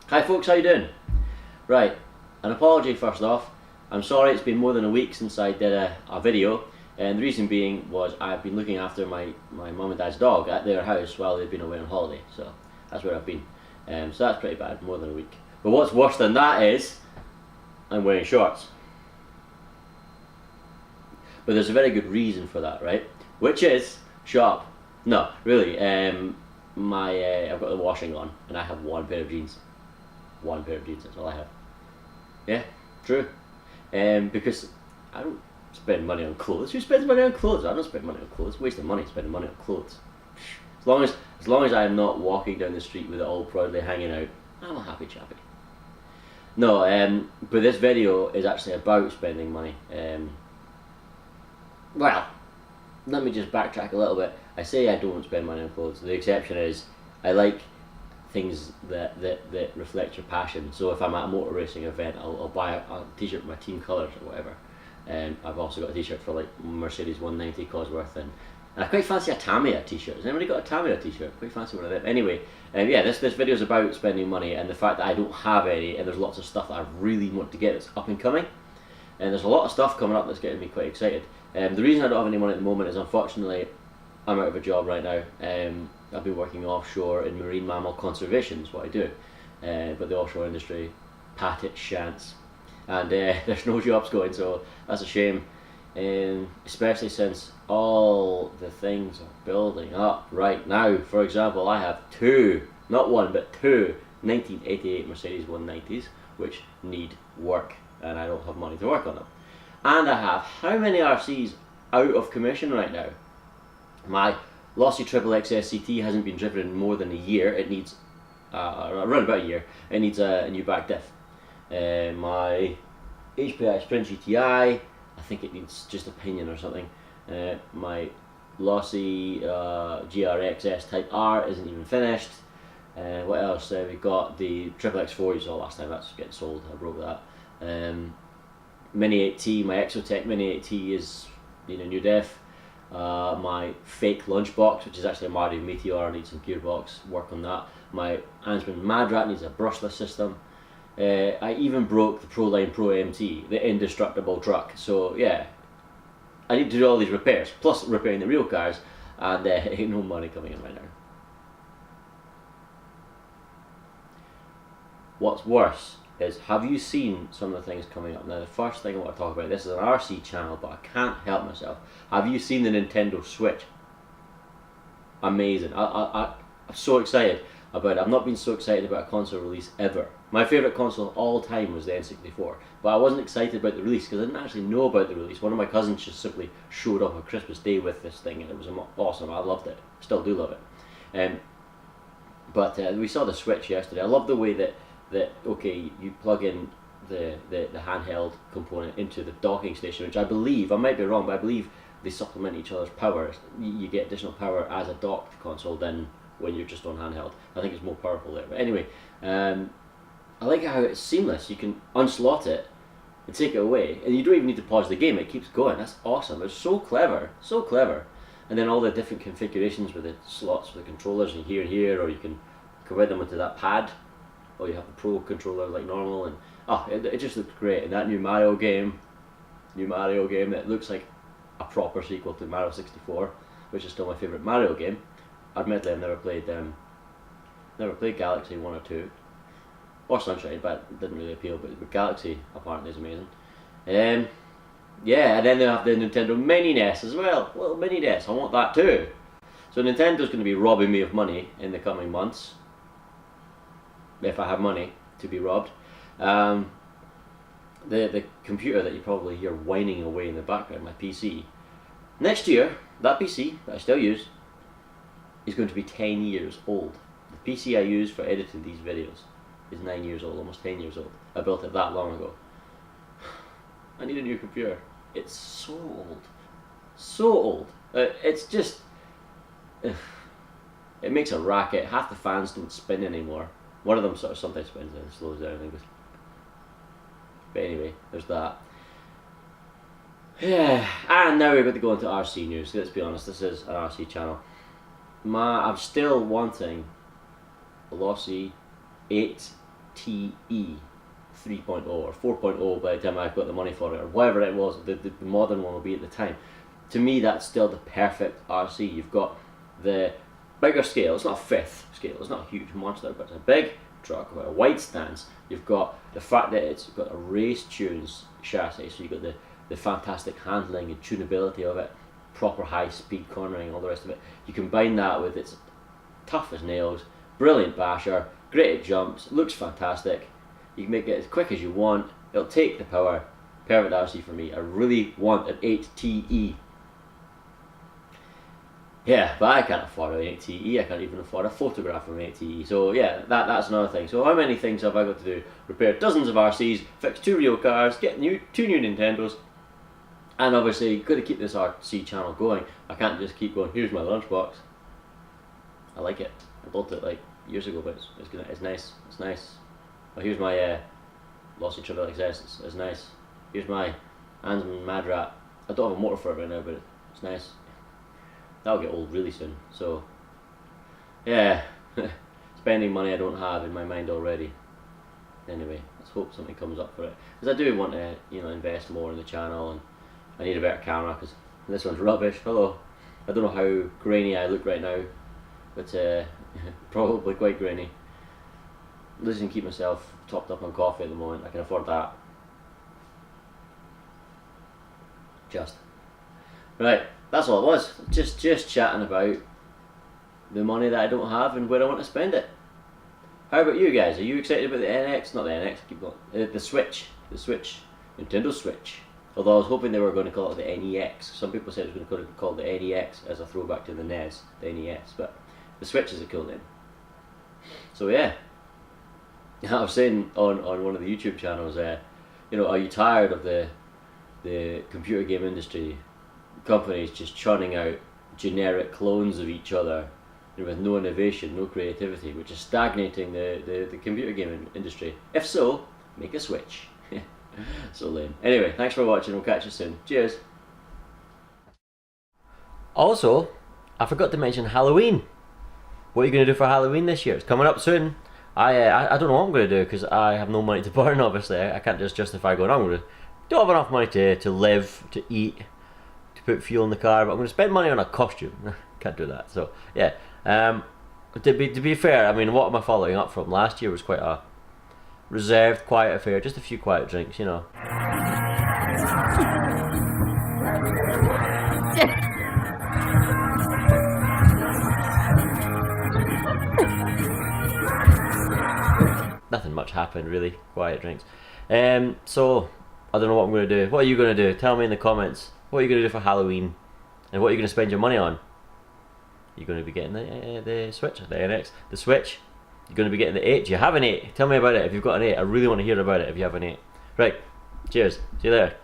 Hi folks, how you doing? Right, an apology first off. I'm sorry it's been more than a week since I did a video, and the reason being was I've been looking after my mum and dad's dog at their house while they've been away on holiday, so that's where I've been. So that's pretty bad, more than a week. But what's worse than that is, I'm wearing shorts. But there's a very good reason for that, right? Which is, shop. No, really, I've got the washing on, and I have one pair of jeans. One pair of jeans, that's all I have. Yeah, true. Because I don't spend money on clothes. Who spends money on clothes? I don't spend money on clothes. Wasting money spending money on clothes. As long as I am not walking down the street with it all proudly hanging out, I'm a happy chappy. No, but this video is actually about spending money. Well, let me just backtrack a little bit. I say I don't spend money on clothes. The exception is I like things that reflect your passion. So if I'm at a motor racing event, I'll buy a t-shirt with my team colours or whatever. I've also got a t-shirt for like Mercedes 190 Cosworth, and I quite fancy a Tamiya t-shirt. Has anybody got a Tamiya t-shirt? Quite fancy one of them. Anyway, yeah, this video is about spending money and the fact that I don't have any, and there's lots of stuff that I really want to get that's up and coming. And there's a lot of stuff coming up that's getting me quite excited. The reason I don't have any money at the moment is, unfortunately, I'm out of a job right now. I've been working offshore in marine mammal conservation, is what I do. But the offshore industry, pat its shants. And there's no jobs going, so that's a shame. Especially since all the things are building up right now. For example, I have two, not one, but two 1988 Mercedes 190s, which need work, and I don't have money to work on them. And I have how many RCs out of commission right now? My Losi 8ight-T SCT hasn't been driven in more than a year. It needs, around about a year, it needs a new back diff. My HPI Sprint GTI, I think it needs just a pinion or something. My Losi GRX S-Type R isn't even finished. What else? We've got the XXX4 you saw last time, that's getting sold, I broke that. Mini 8T, my Exotech Mini 8T is in a new diff. My fake lunchbox, which is actually a Mario Meteor, needs some gearbox work on that. My Ansman Madrat needs a brushless system. I even broke the Proline Pro MT, the indestructible truck. So yeah, I need to do all these repairs, plus repairing the real cars, and ain't no money coming in right now. What's worse is, have you seen some of the things coming up? Now the first thing I want to talk about, this is an RC channel, but I can't help myself. Have you seen the Nintendo Switch? Amazing. I'm so excited about it. I've not been so excited about a console release ever. My favourite console of all time was the N64, but I wasn't excited about the release because I didn't actually know about the release. One of my cousins just simply showed up on Christmas Day with this thing, and it was awesome. I loved it. Still do love it. But we saw the Switch yesterday. I love the way that okay, you plug in the handheld component into the docking station, which I believe, I might be wrong, but I believe they supplement each other's power. You get additional power as a docked console than when you're just on handheld. I think it's more powerful there. But anyway, I like how it's seamless. You can unslot it and take it away, and you don't even need to pause the game. It keeps going. That's awesome. It's so clever, so clever. And then all the different configurations with the slots for the controllers, and here, or you can convert them into that pad, or you have the Pro controller like normal, and it just looks great. And that new Mario game that looks like a proper sequel to Mario 64, which is still my favourite Mario game. Admittedly, I've never played Galaxy 1 or 2, or Sunshine, but it didn't really appeal. But Galaxy apparently is amazing. Yeah, and then they have the Nintendo Mini NES as well. Little Mini NES, I want that too. So Nintendo's going to be robbing me of money in the coming months, if I have money to be robbed. The computer that you probably hear whining away in the background, my PC, next year, that PC that I still use is going to be 10 years old. The PC I use for editing these videos is 9 years old, almost 10 years old. I built it that long ago. I need a new computer. It's so old. So old. It's just... it makes a racket. Half the fans don't spin anymore. One of them sort of sometimes spins and slows down and goes. But anyway, there's that. Yeah, and now we're going to go into RC news. Let's be honest, this is an RC channel. I'm still wanting a Losi 8ight-T 8ight-T 3.0 or 4.0 by the time I've got the money for it, or whatever it was, the modern one will be at the time. To me, that's still the perfect RC. You've got the bigger scale, it's not a fifth scale, it's not a huge monster, but it's a big truck with a wide stance. You've got the fact that it's got a race tunes chassis, so you've got the fantastic handling and tunability of it, proper high speed cornering, all the rest of it. You combine that with its tough as nails, brilliant basher, great at jumps, looks fantastic. You can make it as quick as you want, it'll take the power. Perfect RC for me. I really want an 8ight-T. Yeah, but I can't afford an 8ight-T. I can't even afford a photograph of an 8ight-T. So yeah, that's another thing. So how many things have I got to do? Repair dozens of RCs, fix 2 real cars, get 2 new Nintendos, and obviously got to keep this RC channel going. I can't just keep going, here's my lunchbox. I like it. I built it like years ago, but it's nice. It's nice. Oh, here's my Losi 8ight-T. It's nice. Here's my Ansman Mad Rat. I don't have a motor for it right now, but it's nice. That'll get old really soon. So yeah, spending money I don't have in my mind already. Anyway, let's hope something comes up for it, because I do want to, you know, invest more in the channel, and I need a better camera because this one's rubbish. Hello. I don't know how grainy I look right now, but probably quite grainy. At least I can keep myself topped up on coffee at the moment. I can afford that. Just right. That's all it was. Just chatting about the money that I don't have and where I want to spend it. How about you guys? Are you excited about the NX? Not the NX. Keep going. The Switch. The Switch. Nintendo Switch. Although I was hoping they were going to call it the NEX. Some people said it was going to be called the NEX as a throwback to the NES, the NES. But the Switch is a cool name. So yeah. I was saying on one of the YouTube channels, you know, are you tired of the computer game industry, companies just churning out generic clones of each other, you know, with no innovation, no creativity, which is stagnating the computer game industry? If so, make a Switch. So lame. Anyway, thanks for watching, we'll catch you soon. Cheers. Also, I forgot to mention Halloween. What are you going to do for Halloween this year? It's coming up soon. I don't know what I'm going to do, because I have no money to burn, obviously. I can't just justify going, I'm going to don't have enough money to live, to eat, to put fuel in the car, but I'm going to spend money on a costume. Can't do that. So yeah, to be fair, I mean, what am I following up from? Last year was quite a reserved, quiet affair, just a few quiet drinks, you know. Nothing much happened really, quiet drinks. So I don't know what I'm going to do. What are you going to do? Tell me in the comments. What are you going to do for Halloween? And what are you going to spend your money on? You're going to be getting the Switch, the NX, the Switch. You're going to be getting the 8. Do you have an 8? Tell me about it if you've got an 8. I really want to hear about it if you have an 8. Right, cheers. See you later.